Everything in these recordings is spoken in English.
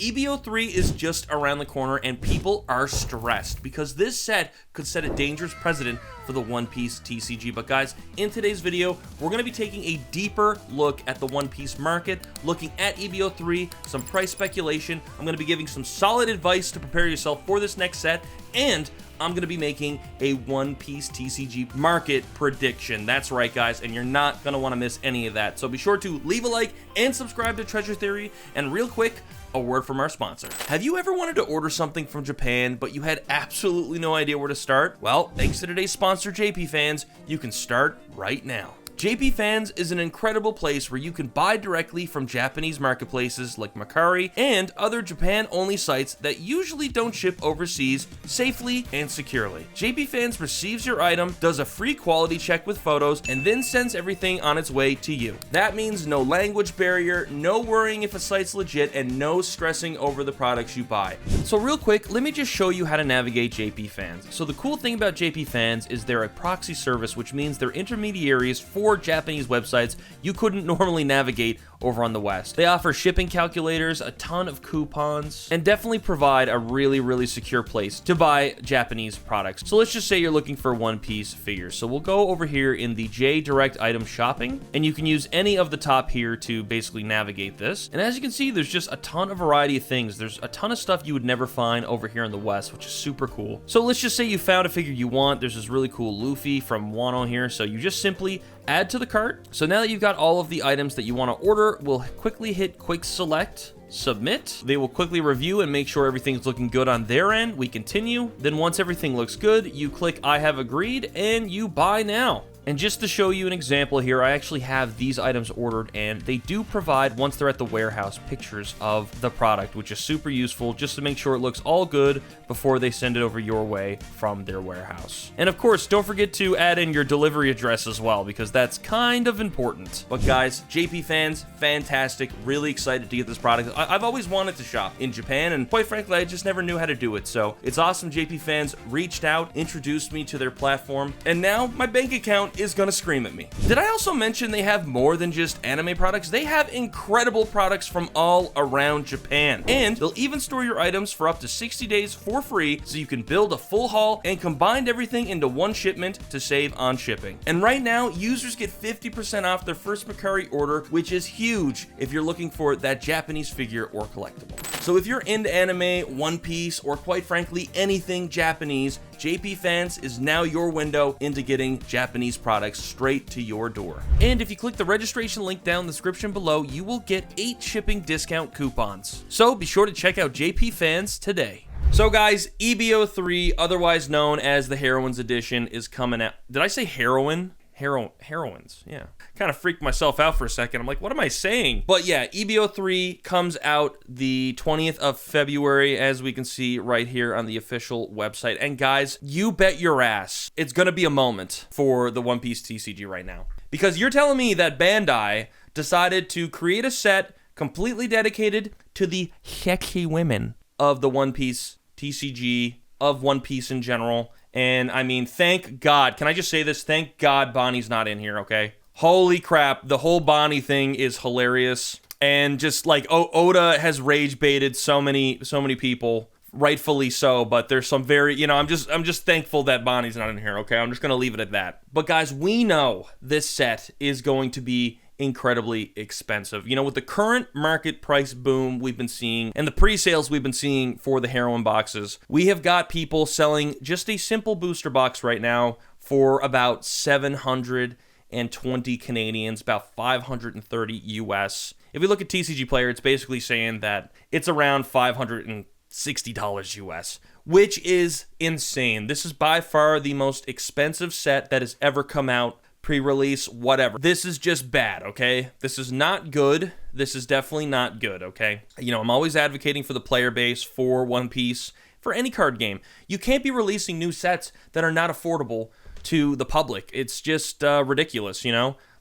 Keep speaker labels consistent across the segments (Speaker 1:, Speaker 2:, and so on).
Speaker 1: EB03 is just around the corner and people are stressed because this set could set a dangerous precedent for the One Piece TCG. But guys, in today's video, we're going to be taking a deeper look at the One Piece market, looking at EB03, some price speculation. I'm going to be giving some solid advice to prepare yourself for this next set, and I'm going to be making a One Piece TCG market prediction. That's right, guys, and you're not going to want to miss any of that. So be sure to leave a like and subscribe to Treasure Theory. And real quick, a word from our sponsor. Have you ever wanted to order something from Japan, but you had absolutely no idea where to start? Well, thanks to today's sponsor, JPFans, you can start right now. JPFans is an incredible place where you can buy directly from Japanese marketplaces like Mercari and other Japan-only sites that usually don't ship overseas safely and securely. JPFans receives your item, does a free quality check with photos, and then sends everything on its way to you. That means no language barrier, no worrying if a site's legit, and no stressing over the products you buy. So real quick, let me just show you how to navigate JPFans. So the cool thing about JPFans is they're a proxy service, which means they're intermediaries for Japanese websites you couldn't normally navigate over on the West. They offer shipping calculators, a ton of coupons, and definitely provide a really secure place to buy Japanese products. So let's just say you're looking for One Piece figures. So we'll go over here in the J Direct Item Shopping, and you can use any of the top here to basically navigate this. And as you can see, there's just a ton of variety of things. There's a ton of stuff you would never find over here in the West, which is super cool. So let's just say you found a figure you want. There's this really cool Luffy from Wano here. So you just simply add to the cart. So now that you've got all of the items that you want to order, we'll quickly hit quick select, submit. They will quickly review and make sure everything's looking good on their end. We continue. Then once everything looks good, you click I have agreed and you buy now. And just to show you an example here, I actually have these items ordered, and they do provide, once they're at the warehouse, pictures of the product, which is super useful just to make sure it looks all good before they send it over your way from their warehouse. And of course, don't forget to add in your delivery address as well, because that's kind of important. But guys, JPFans, fantastic. Really excited to get this product. I've always wanted to shop in Japan, and quite frankly, I just never knew how to do it. So it's awesome JPFans reached out, introduced me to their platform, and now my bank account is gonna scream at me. Did I also mention they have more than just anime products? They have incredible products from all around Japan, and they'll even store your items for up to 60 days for free, so you can build a full haul and combine everything into one shipment to save on shipping. And right now, users get 50% off their first Mercari order, which is huge if you're looking for that Japanese figure or collectible. So if you're into anime, One Piece, or quite frankly, anything Japanese, JPFans is now your window into getting Japanese products straight to your door. And if you click the registration link down in the description below, you will get 8 shipping discount coupons. So be sure to check out JPFans today. So guys, EB03, otherwise known as the Heroines Edition, is coming out. Did I say heroine? Heroines, yeah. Kind of freaked myself out for a second. I'm like, what am I saying? But yeah, EB03 comes out the 20th of February, as we can see right here on the official website. And guys, you bet your ass it's gonna be a moment for the One Piece TCG right now. Because you're telling me that Bandai decided to create a set completely dedicated to the sexy women of the One Piece TCG, of One Piece in general. And I mean, thank God. Can I just say this? Thank God Bonnie's not in here, okay? Holy crap, the whole Bonnie thing is hilarious. And just like Oda has rage baited so many people, rightfully so, but there's some very, I'm just thankful that Bonnie's not in here, okay? I'm just going to leave it at that. But guys, we know this set is going to be incredibly expensive. With the current market price boom we've been seeing and the pre-sales we've been seeing for the heroine boxes, we have got people selling just a simple booster box right now for about 720 Canadians, about 530 US. If we look at TCG Player, it's basically saying that it's around $560 US, which is insane. This is by far the most expensive set that has ever come out, pre-release, whatever. This is just bad, okay? This is not good. This is definitely not good, okay? I'm always advocating for the player base for One Piece, for any card game. You can't be releasing new sets that are not affordable to the public. It's just ridiculous,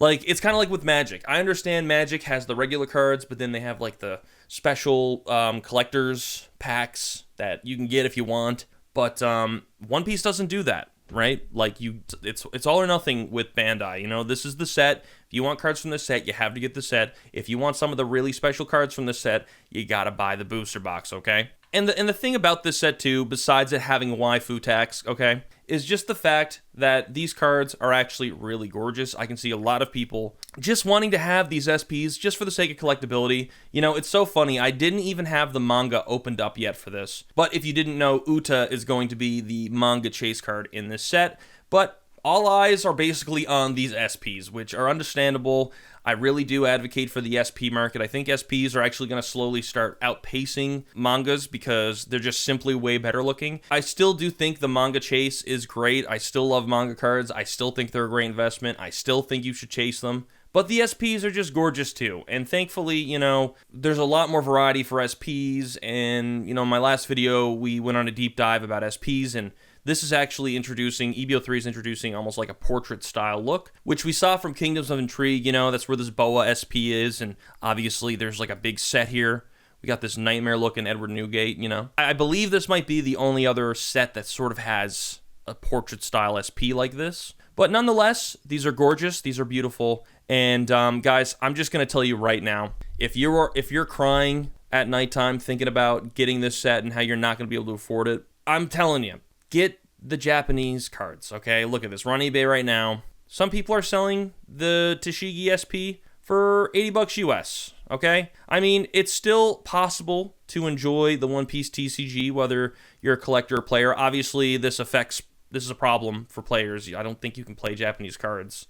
Speaker 1: Like, it's kind of like with Magic. I understand Magic has the regular cards, but then they have, like, the special collector's packs that you can get if you want. But One Piece doesn't do that. right? Like it's all or nothing with Bandai. You know, this is the set. If you want cards from the set, you have to get the set. If you want some of the really special cards from the set, you gotta buy the booster box, okay? And the thing about this set too, besides it having waifu tax, okay, is just the fact that these cards are actually really gorgeous. I can see a lot of people just wanting to have these SPs just for the sake of collectability. You know, it's so funny. I didn't even have the manga opened up yet for this. But if you didn't know, Uta is going to be the manga chase card in this set. But all eyes are basically on these SPs, which are understandable. I really do advocate for the SP market. I think SPs are actually going to slowly start outpacing mangas because they're just simply way better looking. I still do think the manga chase is great. I still love manga cards. I still think they're a great investment. I still think you should chase them. But the SPs are just gorgeous too. And thankfully, you know, there's a lot more variety for SPs. And, you know, in my last video, we went on a deep dive about SPs, and this is actually introducing, EB03 is introducing almost like a portrait style look, which we saw from Kingdoms of Intrigue. You know, that's where this Boa SP is. And obviously there's like a big set here. We got this nightmare looking Edward Newgate, you know. I believe this might be the only other set that sort of has a portrait style SP like this. But nonetheless, these are gorgeous. These are beautiful. And guys, I'm just going to tell you right now, if you're crying at nighttime thinking about getting this set and how you're not going to be able to afford it, I'm telling you, get the Japanese cards, okay? Look at this. We're on eBay right now. Some people are selling the Tashigi SP for $80 US, okay? I mean, it's still possible to enjoy the One Piece TCG, whether you're a collector or player. Obviously, this is a problem for players. I don't think you can play Japanese cards.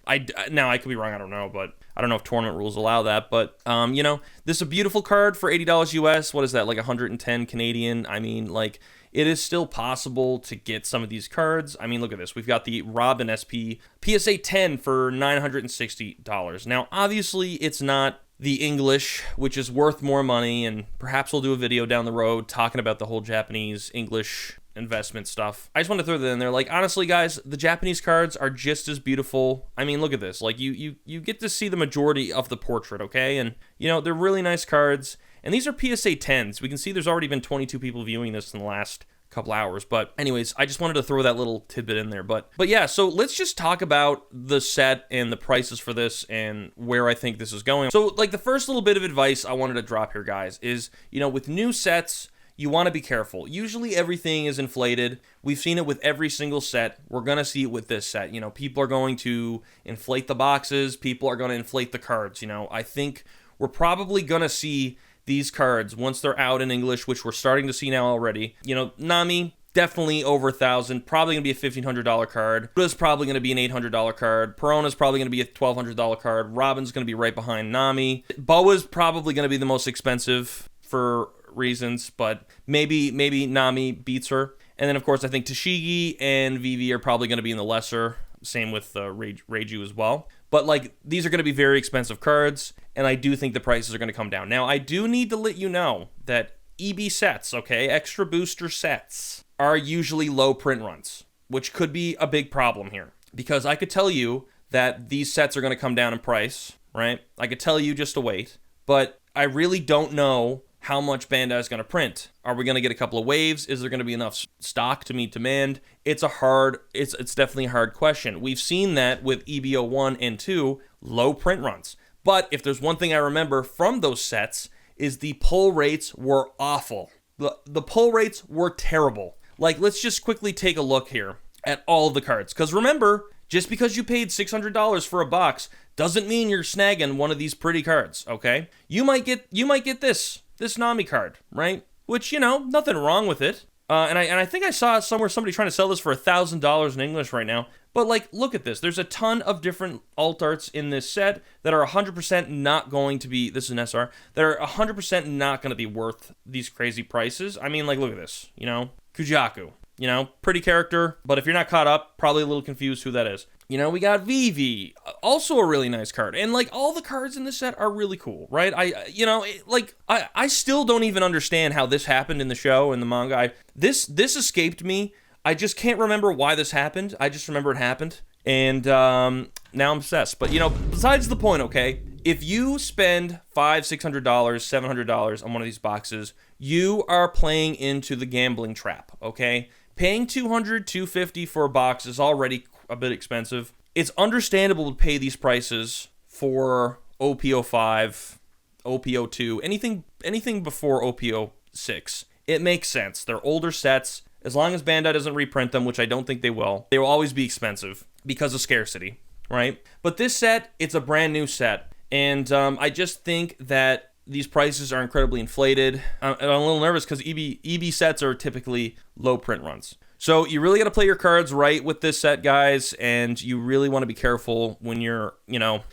Speaker 1: Now, I could be wrong, I don't know, but I don't know if tournament rules allow that. But, you know, this is a beautiful card for $80 US. What is that, like 110 Canadian? I mean, like, it is still possible to get some of these cards. I mean, look at this. We've got the Robin SP PSA 10 for $960. Now, obviously, it's not the English, which is worth more money, and perhaps we'll do a video down the road talking about the whole Japanese English investment stuff. I just want to throw that in there. Like, honestly, guys, the Japanese cards are just as beautiful. I mean, look at this. Like, you get to see the majority of the portrait, okay? And, you know, they're really nice cards. And these are PSA 10s. We can see there's already been 22 people viewing this in the last couple hours. But anyways, I just wanted to throw that little tidbit in there. But yeah, so let's just talk about the set and the prices for this and where I think this is going. So, like, the first little bit of advice I wanted to drop here, guys, is, you know, with new sets, you want to be careful. Usually everything is inflated. We've seen it with every single set. We're going to see it with this set. You know, people are going to inflate the boxes. People are going to inflate the cards. You know, I think we're probably going to see these cards once they're out in English, which we're starting to see now already. You know, Nami, definitely over 1,000. Probably going to be a $1,500 card. Buddha's probably going to be an $800 card. Perona's probably going to be a $1,200 card. Robin's going to be right behind Nami. Boa's probably going to be the most expensive for reasons, but maybe Nami beats her. And then, of course, I think Tashigi and Vivi are probably going to be in the lesser. Same with Reiju as well. But, like, these are going to be very expensive cards, and I do think the prices are going to come down. Now, I do need to let you know that EB sets, okay, extra booster sets, are usually low print runs, which could be a big problem here. Because I could tell you that these sets are going to come down in price, right? I could tell you just to wait, but I really don't know how much Bandai is going to print. Are we going to get a couple of waves? Is there going to be enough stock to meet demand? It's definitely a hard question. We've seen that with EB01 and 2, low print runs. But if there's one thing I remember from those sets is the pull rates were awful. The pull rates were terrible. Like, let's just quickly take a look here at all of the cards. Because remember, just because you paid $600 for a box doesn't mean you're snagging one of these pretty cards, okay? You might get this Nami card, right? Which, you know, nothing wrong with it. And I think I saw somewhere somebody trying to sell this for $1,000 in English right now. But, like, look at this. There's a ton of different alt arts in this set that are 100% not going to be, this is an SR, that are 100% not going to be worth these crazy prices. I mean, like, look at this, you know? Kujaku, you know, pretty character, but if you're not caught up, probably a little confused who that is. You know, we got Vivi, also a really nice card. And, like, all the cards in this set are really cool, right? I still don't even understand how this happened in the show, in the manga. This escaped me. I just can't remember why this happened. I just remember it happened. And now I'm obsessed. But, you know, besides the point, okay? If you spend $500, $600, $700 on one of these boxes, you are playing into the gambling trap, okay? Paying $200, $250 for a box is already a bit expensive. It's understandable to pay these prices for OP05, OP02, anything before OP06. It makes sense. They're older sets. As long as Bandai doesn't reprint them, which I don't think they will always be expensive because of scarcity, right? But this set, it's a brand new set. And I just think that these prices are incredibly inflated. I'm a little nervous because EB sets are typically low print runs. So you really got to play your cards right with this set, guys, and you really want to be careful when you're,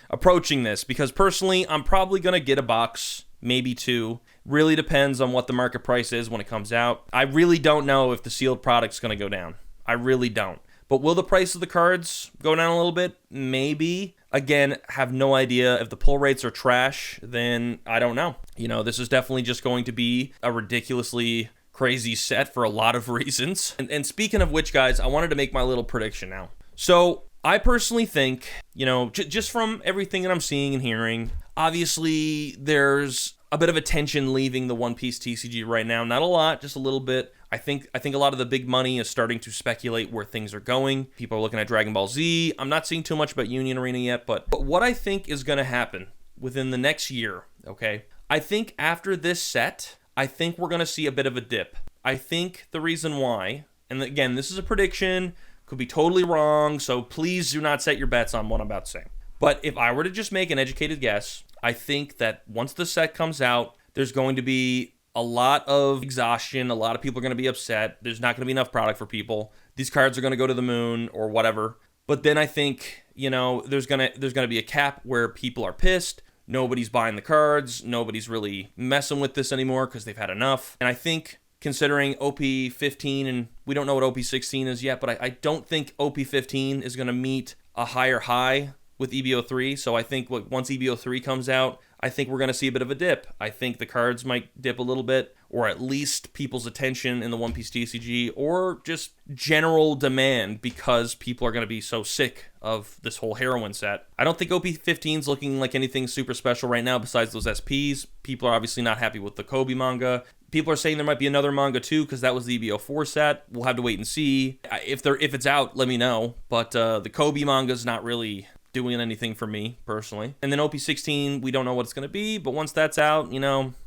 Speaker 1: approaching this, because personally, I'm probably going to get a box, maybe two. Really depends on what the market price is when it comes out. I really don't know if the sealed product's going to go down. I really don't. But will the price of the cards go down a little bit? Maybe. Again, have no idea. If the pull rates are trash, then I don't know. This is definitely just going to be a ridiculously crazy set for a lot of reasons. And speaking of which, guys, I wanted to make my little prediction now. So I personally think, just from everything that I'm seeing and hearing, obviously there's a bit of attention leaving the One Piece TCG right now. Not a lot, just a little bit. I think a lot of the big money is starting to speculate where things are going. People are looking at Dragon Ball Z. I'm not seeing too much about Union Arena yet, but what I think is going to happen within the next year, okay? I think after this set, I think we're going to see a bit of a dip. I think the reason why, and again, this is a prediction, could be totally wrong, so please do not set your bets on what I'm about to say. But if I were to just make an educated guess, I think that once the set comes out, there's going to be a lot of exhaustion. A lot of people are going to be upset. There's not going to be enough product for people. These cards are going to go to the moon or whatever. But then I think, there's going to be a cap where people are pissed. Nobody's buying the cards. Nobody's really messing with this anymore because they've had enough. And I think considering OP15, and we don't know what OP16 is yet, but I don't think OP15 is going to meet a higher high with EB03. So I think once EB03 comes out, I think we're going to see a bit of a dip. I think the cards might dip a little bit, or at least people's attention in the One Piece TCG, or just general demand because people are going to be so sick of this whole heroine set. I don't think OP15 is looking like anything super special right now besides those SPs. People are obviously not happy with the Kobe manga. People are saying there might be another manga too because that was the EB04 set. We'll have to wait and see. If it's out, let me know. But the Kobe manga is not really doing anything for me personally. And then OP16, we don't know what it's going to be, but once that's out,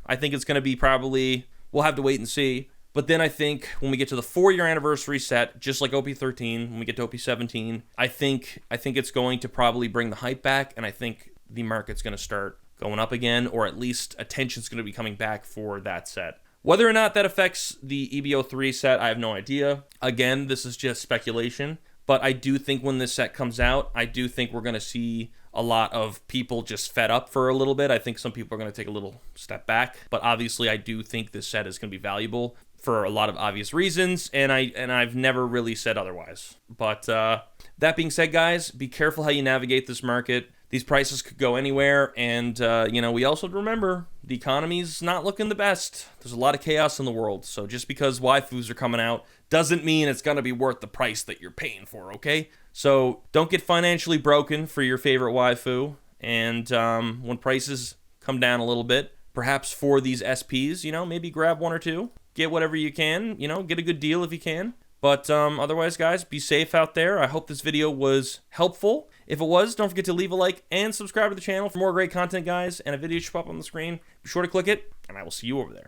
Speaker 1: I think it's going to be probably, we'll have to wait and see. But then I think when we get to the 4-year anniversary set, just like OP13, when we get to OP17, I think it's going to probably bring the hype back, and I think the market's going to start going up again, or at least attention's going to be coming back for that set. Whether or not that affects the EB03 set, I have no idea. Again, this is just speculation. But I do think when this set comes out, I do think we're going to see a lot of people just fed up for a little bit. I think some people are going to take a little step back. But obviously, I do think this set is going to be valuable for a lot of obvious reasons. And I've never really said otherwise. But that being said, guys, be careful how you navigate this market. These prices could go anywhere. And, we also remember the economy's not looking the best. There's a lot of chaos in the world. So just because waifus are coming out doesn't mean it's going to be worth the price that you're paying for, okay? So don't get financially broken for your favorite waifu. And when prices come down a little bit, perhaps for these SPs, maybe grab one or two. Get whatever you can, get a good deal if you can. But otherwise, guys, be safe out there. I hope this video was helpful. If it was, don't forget to leave a like and subscribe to the channel for more great content, guys. And a video should pop up on the screen. Be sure to click it, and I will see you over there.